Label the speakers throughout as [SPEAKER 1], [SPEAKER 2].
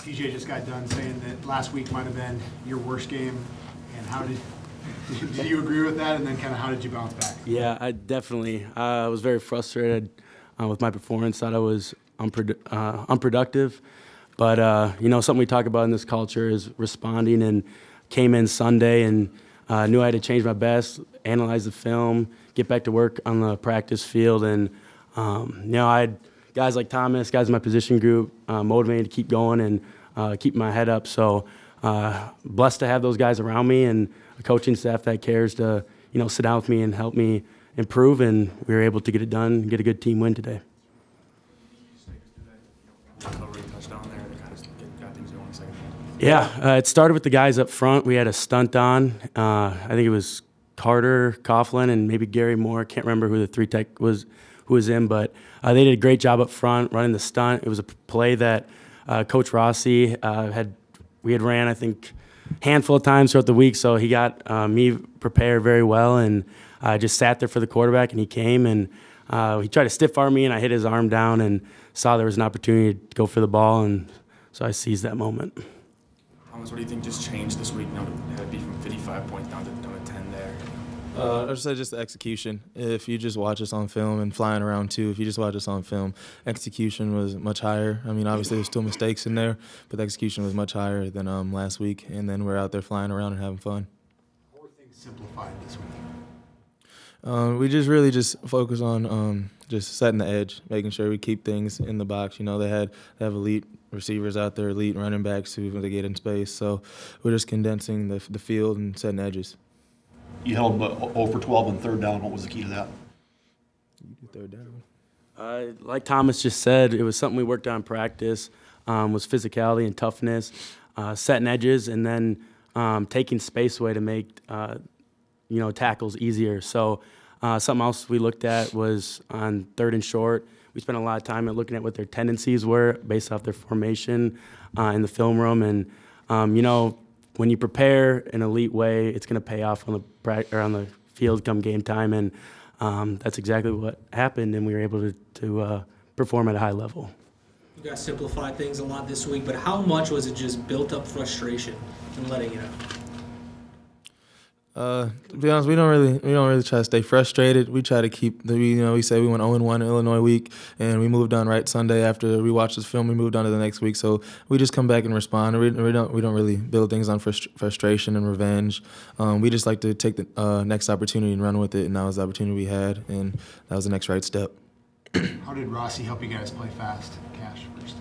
[SPEAKER 1] TJ just got done saying that last week might have been your worst game, and how did you agree with that? And then kind of how did you bounce back?
[SPEAKER 2] Yeah, I definitely was very frustrated with my performance. Thought I was unproductive, but you know, something we talk about in this culture is responding. And came in Sunday and knew I had to change my best, analyze the film, get back to work on the practice field, and you know, I had guys like Thomas, guys in my position group, motivated to keep going and keep my head up. So blessed to have those guys around me and a coaching staff that cares to, you know, sit down with me and help me improve. And we were able to get it done and get a good team win today. Yeah, it started with the guys up front. We had a stunt on. I think it was Carter, Coughlin, and maybe Gary Moore. Can't remember who the three tech was, who was in, but they did a great job up front running the stunt. It was a play that Coach Rossi we had ran, I think, a handful of times throughout the week, so he got me prepared very well, and I just sat there for the quarterback, and he came, and he tried to stiff arm me, and I hit his arm down and saw there was an opportunity to go for the ball, and so I seized that moment.
[SPEAKER 3] Thomas, what do you think just changed this week now to have it be from 55 points down to 10 there?
[SPEAKER 4] I'd say just the execution. If you just watch us on film, and flying around too, if you just watch us on film, execution was much higher. I mean, obviously there's still mistakes in there, but the execution was much higher than last week, and then we're out there flying around and having fun.
[SPEAKER 1] How were things simplified this week?
[SPEAKER 4] We just really just focus on just setting the edge, making sure we keep things in the box. You know, they have elite receivers out there, elite running backs who they get in space. So we're just condensing the field and setting edges.
[SPEAKER 5] You held 0 for 12 on third down. What was the key to that?
[SPEAKER 4] Third down.
[SPEAKER 2] Like Thomas just said, it was something we worked on in practice, was physicality and toughness, setting edges, and then taking space away to make you know, tackles easier. So something else we looked at was on third and short. We spent a lot of time at looking at what their tendencies were based off their formation in the film room. And, you know, when you prepare in an elite way, it's going to pay off on the field come game time. And that's exactly what happened, and we were able to perform at a high level.
[SPEAKER 6] You guys simplified things a lot this week, but how much was it just built up frustration and letting it out?
[SPEAKER 4] To be honest, we don't really try to stay frustrated. We try to keep we say we went 0-1 Illinois week, and we moved on right Sunday after we watched this film. We moved on to the next week, so we just come back and respond. We don't really build things on frustration and revenge. We just like to take the next opportunity and run with it, and that was the opportunity we had, and that was the next right step.
[SPEAKER 1] How did Rossi help you guys play fast? Cash first.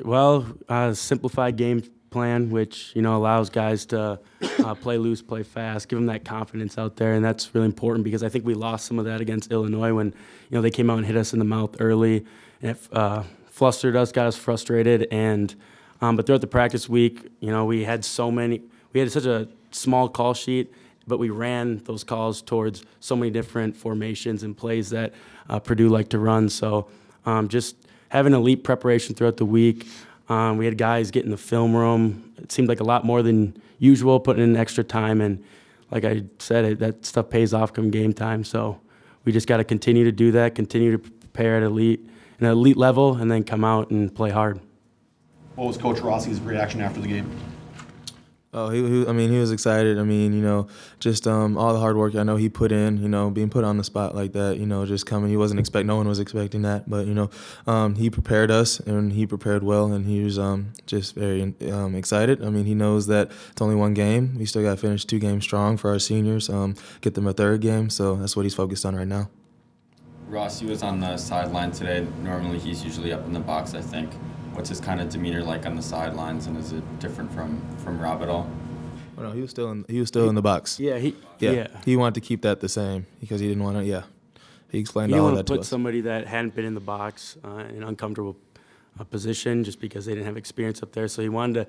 [SPEAKER 2] Well, simplified game plan, which, you know, allows guys to play loose, play fast, give them that confidence out there, and that's really important because I think we lost some of that against Illinois when, you know, they came out and hit us in the mouth early, and it flustered us, got us frustrated, and but throughout the practice week, you know, we had such a small call sheet, but we ran those calls towards so many different formations and plays that Purdue liked to run. So just having elite preparation throughout the week. We had guys get in the film room. It seemed like a lot more than usual, putting in extra time. And like I said, that stuff pays off come game time. So we just got to continue to do that, continue to prepare at an elite level, and then come out and play hard.
[SPEAKER 5] What was Coach Rossi's reaction after the game?
[SPEAKER 4] Oh, he was excited. I mean, you know, just all the hard work I know he put in, you know, being put on the spot like that, you know, just coming. No one was expecting that, but, you know, he prepared us, and he prepared well, and he was just very excited. I mean, he knows that it's only one game. We still got to finish 2 games strong for our seniors, get them a 3rd game, so that's what he's focused on right now.
[SPEAKER 7] Rossi was on the sideline today. Normally he's usually up in the box, I think. What's his kind of demeanor like on the sidelines, and is it different from Rob at all?
[SPEAKER 4] Oh, no, he was still in the box.
[SPEAKER 2] Yeah,
[SPEAKER 4] he wanted to keep that the same because he didn't want to. Yeah, he explained all of that to us.
[SPEAKER 2] He didn't want to put somebody that hadn't been in the box in an uncomfortable position just because they didn't have experience up there. So he wanted to,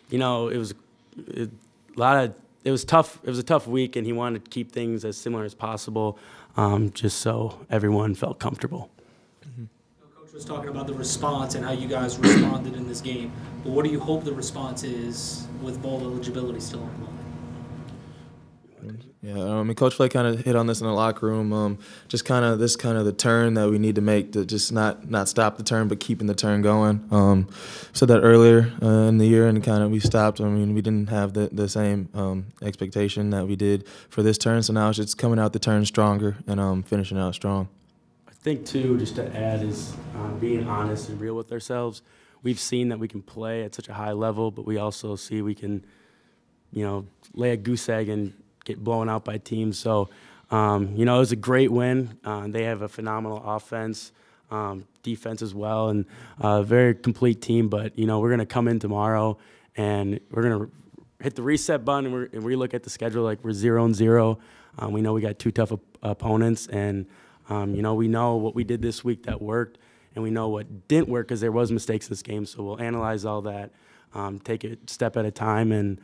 [SPEAKER 2] you know, it was tough. It was a tough week, and he wanted to keep things as similar as possible, just so everyone felt comfortable.
[SPEAKER 6] Mm-hmm. Was talking about the response and how you guys responded in this game, but what do you hope the response is with bowl eligibility still on the line?
[SPEAKER 4] Yeah, I mean, Coach Flake kind of hit on this in the locker room. Just kind of the turn that we need to make to just not stop the turn, but keeping the turn going. Said that earlier in the year, and kind of we stopped. I mean, we didn't have the same expectation that we did for this turn, so now it's just coming out the turn stronger and finishing out strong.
[SPEAKER 2] I think, too, just to add, is being honest and real with ourselves. We've seen that we can play at such a high level, but we also see we can, lay a goose egg and get blown out by teams. So, it was a great win. They have a phenomenal offense, defense as well, and a very complete team. But, we're going to come in tomorrow, and we're going to hit the reset button, and we look at the schedule like we're 0-0. We know we got two tough opponents, and, we know what we did this week that worked, and we know what didn't work because there was mistakes in this game. So we'll analyze all that, take it step at a time, and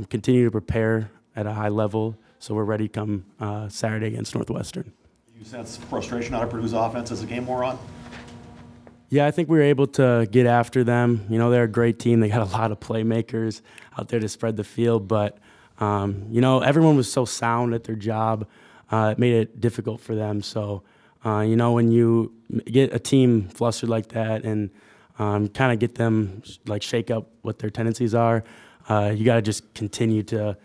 [SPEAKER 2] continue to prepare at a high level so we're ready come Saturday against Northwestern.
[SPEAKER 5] You sense frustration out of Purdue's offense as the game wore on?
[SPEAKER 2] Yeah, I think we were able to get after them. They're a great team. They got a lot of playmakers out there to spread the field. But, everyone was so sound at their job. It made it difficult for them. So, when you get a team flustered like that and kind of get them, shake up what their tendencies are, you got to just continue to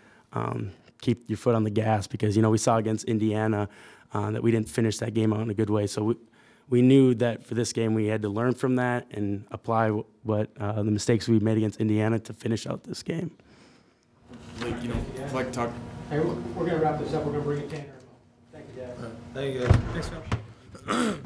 [SPEAKER 2] keep your foot on the gas because, we saw against Indiana that we didn't finish that game out in a good way. So we knew that for this game we had to learn from that and apply what the mistakes we made against Indiana to finish out this game.
[SPEAKER 3] Like talk.
[SPEAKER 1] Hey, we're going to wrap this up. We're going to bring it to Tanner. Thank you, Dad.
[SPEAKER 4] Thank you, guys.
[SPEAKER 6] Thanks, Phil.